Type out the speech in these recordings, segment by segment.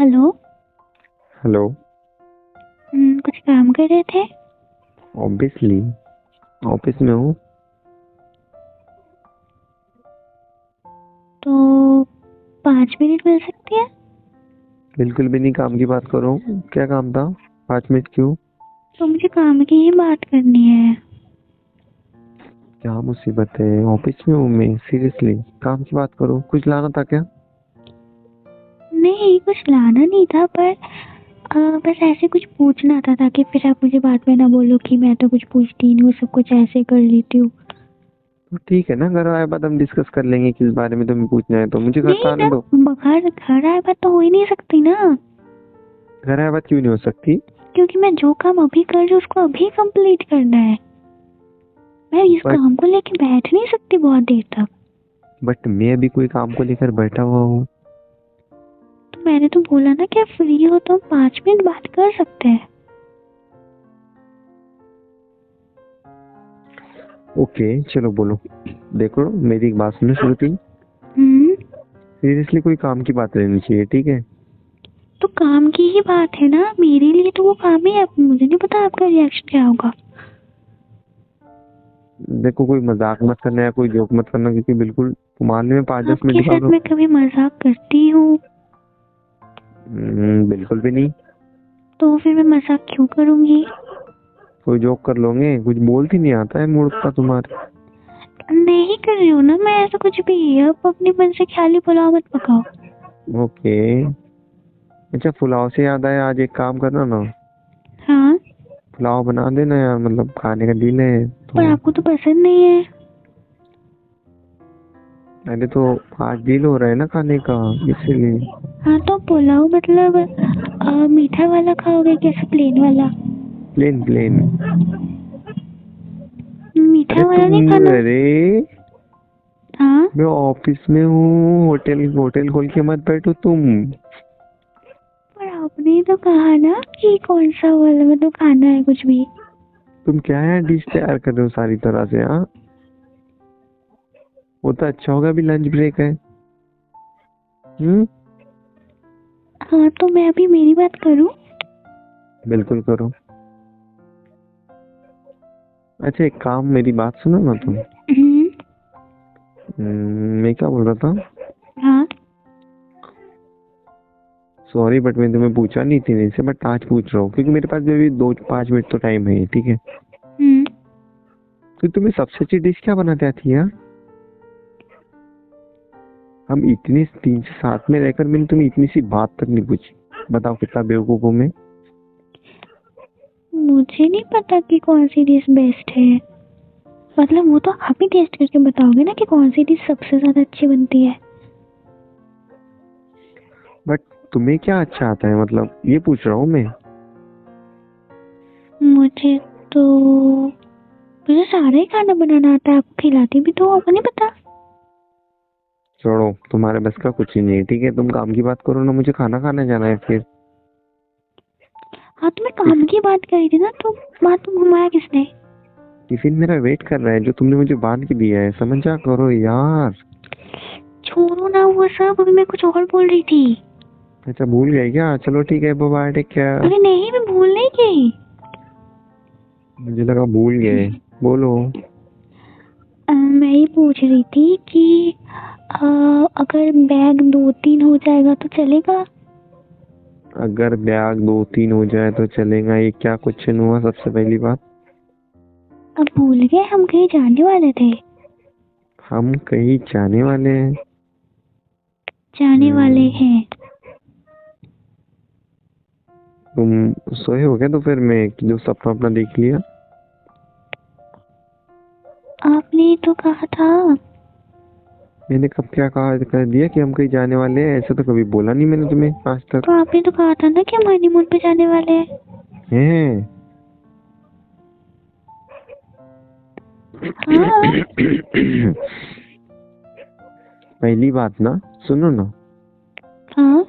Hello. Hello. कुछ काम कर रहे थे? ऑब्वियसली ऑफिस में हूँ। तो 5 मिनट मिल सकती है? बिल्कुल भी नहीं, काम की बात कर रहा हूँ। क्या काम था? 5 मिनट क्यों? तो मुझे काम की ही बात करनी है। क्या मुसीबत है? ऑफिस में हूँ मैं, सीरियसली काम की बात करो। कुछ लाना था क्या? नहीं, कुछ लाना नहीं था, पर बस ऐसे कुछ पूछना था ताकि फिर आप मुझे बाद में ना बोलो कि मैं तो कुछ पूछती नहीं हूँ, सब कुछ ऐसे कर लेती हूँ। तो ठीक है ना, घर आए बाद हम डिस्कस कर लेंगे किस बारे में तुम्हें पूछना है। तो मुझे घर तो नहीं आने ना, दो। घर घर आए बात तो हो ही नहीं सकती ना। घर आए बात क्यों नहीं हो सकती? क्योंकि मैं जो काम अभी कर रही हूँ उसको अभी कंप्लीट करना है। मैं इस बट काम को लेके बैठ नहीं सकती बहुत देर तक। बट मैं अभी कोई काम को लेकर बैठा हुआ हूँ। तो मैंने तो बोला ना कि आप फ्री हो तो हम 5 मिनट बात कर सकते हैं। ओके चलो बोलो। देखो मेरी एक बात सुनो श्रुति। हम्म। सीरियसली कोई काम की बात रहनी चाहिए, ठीक है? तो काम की ही बात है ना, मेरे लिए तो वो काम ही है। अब मुझे नहीं पता आपका रिएक्शन क्या होगा। देखो कोई मजाक मत करना या कोई जोक मत करना, क्योंकि बिल्कुल मानने में 5-10 मिनट आपके निकाल साथ लो। मैं कभी मजाक करती हूँ? बिल्कुल भी नहीं। तो फिर मैं मजाक क्यों करूंगी? कोई जोक कर लोगे? कुछ बोलती नहीं आता है मूड का तुम्हारे। नहीं कर रही हूँ ना मैं ऐसा कुछ भी। अब अपने मन से ख्याली पुलाव मत पकाओ। ओके। अच्छा पुलाव से याद आया, आज एक काम करना ना। हाँ। पुलाव बना देना यार, मतलब खाने का दिल है पर तो। आपको तो पसंद नहीं है। अरे तो आज दिल हो रहा है ना खाने का, इसीलिए। हाँ तो पुलाव मतलब मीठा वाला खाओगे कैसे, प्लेन वाला? Plain plain. अरे मीठा वाला तुम, नहीं खाना? अरे हाँ। मैं ऑफिस में हूँ, होटल होटल खोल के मत बैठो तुम। पर आपने तो कहा ना कि कौन सा वाला मतलब खाना है कुछ भी। तुम क्या है डिश तैयार कर रहे हो सारी तरह से? हाँ वो तो अच्छा होगा, अभी लंच ब्रेक है। हम्म। हाँ तो मैं अभी मेरी बात करूँ? बिल्कुल करो। अच्छा एक काम, मेरी बात सुनो ना तुम। हम्म। मैं क्या बोल रहा था? हाँ। सॉरी बट मैंने तुम्हें पूछा नहीं थी वैसे, बट आज पूछ रहा हूँ क्योंकि मेरे पास अभी 2-5 मिनट तो टाइम है, ठीक है? हम्म। तो तुम्हें सबसे अच्छी डिश क्या बनाते आती है यार? हम इतने 3 से 7 में रहकर मैंने तुम्हें इतनी सी बात तक नहीं पूछी। बताओ कितना बेवकूफ हूँ मैं। मुझे नहीं पता कि कौन सी डिश बेस्ट है। मतलब वो तो आप ही टेस्ट करके बताओगे ना कि कौन सी डिश सबसे ज्यादा अच्छी बनती है। बट तुम्हें क्या अच्छा आता है, मतलब ये पूछ रहा हूँ मैं। मुझे तो मुझे सारा ही खाना बनाना आता है। आपको खिलाती भी तो हूँ, आपको नहीं पता? छोड़ो, तुम्हारे बस का कुछ ही नहीं है, ठीक है? तुम काम की बात करो ना, मुझे खाना खाने जाना है फिर। हाँ तो मैं काम की बात कर रही थी ना, तो बात तो घुमाया किसने? टिफिन मेरा वेट कर रहा है जो तुमने मुझे बांध के दिया है, समझ जा करो यार। छोड़ो ना वो सब, अभी मैं कुछ और बोल रही थी। अच्छा भूल गए क्या? चलो ठीक है, बाय टेक केयर। अरे नहीं, मैं भूल नहीं गई। मुझे लगा भूल गए। बोलो। मैं ये पूछ रही थी कि अगर बैग 2-3 हो जाएगा तो चलेगा? अगर बैग 2-3 हो जाए तो चलेगा? ये क्या क्वेश्चन हुआ सबसे पहली बात? अब भूल गए, हम कहीं जाने वाले थे। हम कहीं जाने वाले हैं? जाने वाले हम्म, हैं। तुम सोए हो क्या दोपहर में जो सपना अपना देख लिया? आपने तो कहा था। मैंने कब क्या कहा कर दिया कि हम कहीं जाने वाले हैं? ऐसा तो कभी बोला नहीं मैंने तुम्हें आज तक। तो आपने तो कहा था ना कि हम हनीमून पे जाने वाले हैं। हैं? हाँ। पहली बात ना, सुनो ना। हाँ।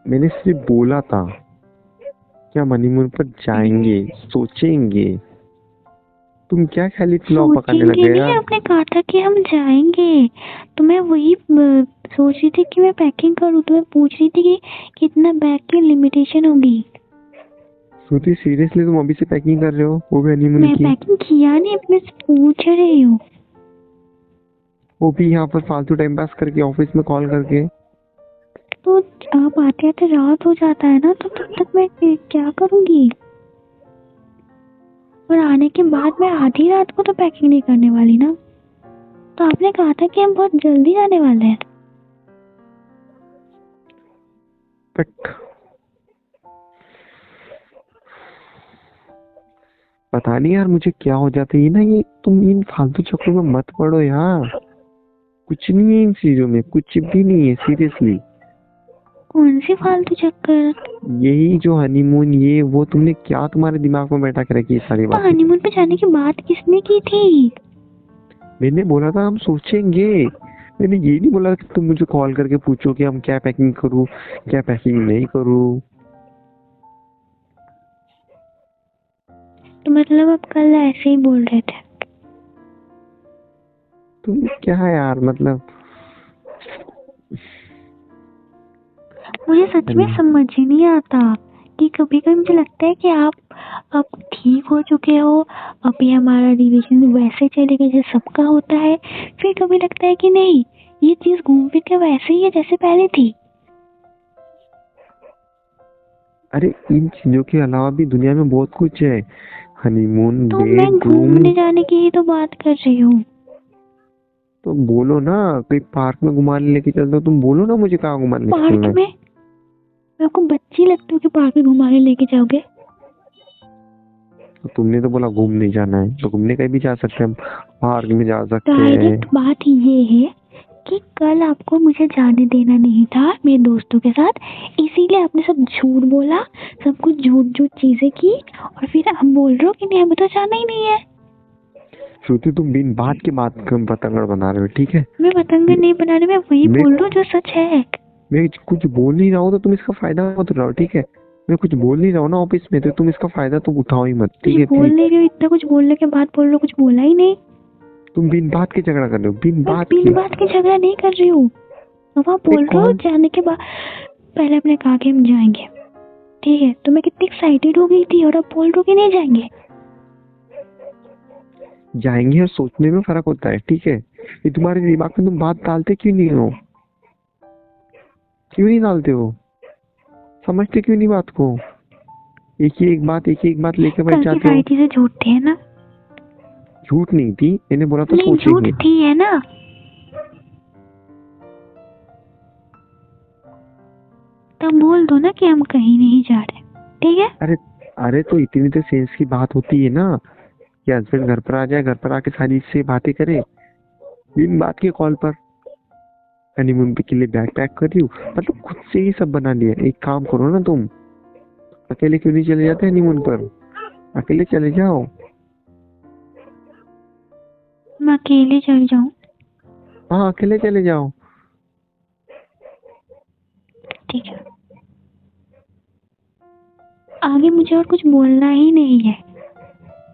मैंने सिर्फ बोला था कि हम हनीमून पर जाएंगे, सोचेंगे। तुम क्या खाली पुलाव पकाने लग सोचेंगे गए नहीं, यार? आपने कहा था कि हम जाएंगे। तो मैं वही सोच रही थी कि मैं पैकिंग करूँ, तो मैं पूछ रही थी कि कितना बैग की लिमिटेशन होगी। श्रुति सीरियसली तुम अभी से पैकिंग कर रहे हो, वो भी हनीमून मैं की? पैकिंग किया नहीं, मैं पूछ रही हूँ। वो भी यहाँ पर फालतू टाइम पास करके, ऑफिस में कॉल करके। तो आप आते आते रात हो जाता है ना, तो तब तक मैं क्या करूँगी? और आने के बाद मैं आधी रात को तो पैकिंग नहीं करने वाली ना। तो आपने कहा था कि हम बहुत जल्दी जाने वाले हैं। बट पता नहीं यार मुझे क्या हो जाता है ये ना, ये तुम इन फालतू चक्करों में मत पड़ो यार। कुछ नहीं है इन चीजों में, कुछ भी नहीं है सीरियसली। कौन सी फालतू चक्कर? यही जो हनीमून ये वो, तुमने क्या तुम्हारे दिमाग में बैठा के रखी ये सारी तो बातें? हनीमून पे जाने की बात किसने की थी? मैंने बोला था हम सोचेंगे। मैंने ये नहीं बोला कि तुम मुझे कॉल करके पूछो कि हम क्या पैकिंग करूँ, क्या पैकिंग नहीं करूँ। तो मतलब आप कल ऐसे ही बोल रहे थे? तुम क्या है यार, मतलब मुझे सच में समझ ही नहीं आता कि कभी कभी मुझे लगता है कि आप अब ठीक हो चुके हो, अभी हमारा रिलेशन वैसे चलेगा जैसे सबका होता है। फिर कभी लगता है कि नहीं, ये चीज घूम फिर के वैसे ही है जैसे पहले थी। अरे इन चीजों के अलावा भी दुनिया में बहुत कुछ है। हनीमून, तो मैं बेडरूम। घूमने जाने की ही तो बात कर रही हूँ। तो बोलो ना, कहीं पार्क में घुमाने लेके चलते हो, तुम बोलो ना मुझे कहाँ घुमाने लेके पार्क चलना है। में? मैं आपको बच्ची लगती हूँ कि पार्क में घुमाने लेके जाओगे? तो तुमने तो बोला घूमने जाना है, तो घूमने कहीं भी जा सकते हैं हम। पार्क में जा सकते हैं। डायरेक्ट बात ये है कि कल आपको मुझे जाने देना नहीं था मेरे दोस्तों के साथ, इसीलिए आपने सब झूठ बोला, सब कुछ झूठ झूठ चीजें की, और फिर हम बोल रहे हो कि नहीं हमें तो जाना ही नहीं है। श्रुति तुम बिन बात के बात कम पतंगड़ बना रहे हो, ठीक है? मैं पतंग नहीं बना रही, मैं वही मैं बोल रही हूँ जो सच है। मैं कुछ बोल नहीं रहा हूँ तो तुम इसका फायदा मत उठाओ, ठीक है? मैं कुछ बोल नहीं रहा हूँ ना ऑफिस में, तो तुम इसका फायदा तो उठाओ ही मत, ठीक कुछ है? बोल प्लीज। नहीं रही हो, इतना कुछ बोलने के बाद बोल रहे हो कुछ बोला ही नहीं। तुम बिन बात के झगड़ा कर रहे हो, बिन मैं बात बिन के। बात की झगड़ा नहीं कर रही हूँ। अब आप अरे बोल रहे हो कौन जाने के बाद, पहले आपने कहा कि हम जाएंगे, ठीक है, तो मैं कितनी एक्साइटेड हो गई थी, और अब बोल रहे हो कि नहीं जाएंगे। जाएंगे और सोचने में फर्क होता है, ठीक है? ये तुम्हारे दिमाग में तुम बात डालते क्यों नहीं हो? क्यों नहीं डालते हो? समझते क्यों नहीं बात को? एक ही एक बात लेके बैठ कल की जाते सारी हो। चीजें झूठ थी, है ना? झूठ नहीं थी, मैंने बोला तो नहीं, झूठ सोचेंगे। थी, है ना? तब बोल दो ना कि हम कहीं नहीं जा रहे, ठीक है? अरे अरे तो इतनी तो सेंस की बात होती है ना कि हस्बैंड घर पर आ जाए, घर पर आके सारी से बातें करे, बिन बात के कॉल पर। हनीमून पे के लिए बैग पैक कर रही हूँ, मतलब खुद से ही सब बना लिया। एक काम करो ना तुम, अकेले क्यों नहीं चले जाते हनीमून पर? अकेले चले जाओ। मैं अकेले चल जाऊं? हाँ अकेले चले जाओ। ठीक है, आगे मुझे और कुछ बोलना ही नहीं है।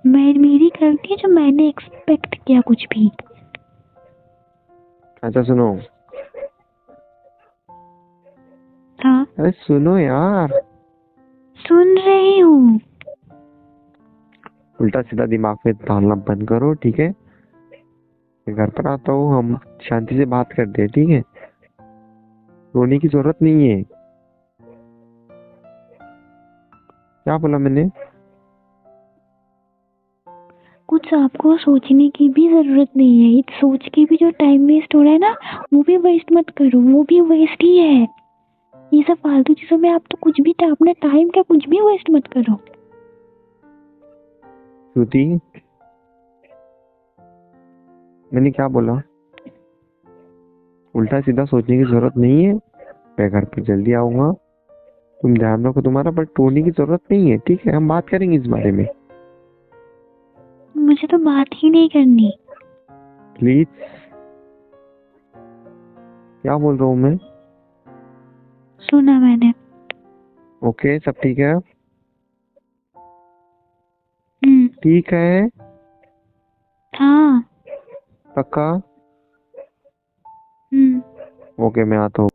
मेरी गलती है जो मैंने एक्सपेक्ट किया कुछ भी। अच्छा सुनो। हाँ, अरे सुनो यार। सुन रही हूँ। उल्टा सीधा दिमाग में डालना बंद करो, ठीक है? मैं घर पर आता हूँ, हम शांति से बात करते हैं, ठीक है? रोने की जरूरत नहीं है। क्या बोला मैंने? कुछ आपको सोचने की भी जरूरत नहीं है, इस सोच के भी जो टाइम वेस्ट हो रहा है ना, वो भी वेस्ट मत करो, वो भी वेस्ट ही है। ये सब फालतू चीजों में आप तो कुछ भी अपना टाइम का कुछ भी वेस्ट मत करो। श्रुति मैंने क्या बोला? उल्टा सीधा सोचने की जरूरत नहीं है। मैं घर पे जल्दी आऊंगा, तुम ध्यान रखो तुम्हारा, बट रोने की जरूरत नहीं है, ठीक है? हम बात करेंगे इस बारे में। मुझे तो बात ही नहीं करनी। प्लीज। क्या बोल रहा हूँ मैं? सुना मैंने। ओके सब ठीक है? हम्म। ठीक है। हाँ। पक्का? हम्म। ओके मैं आता हूँ।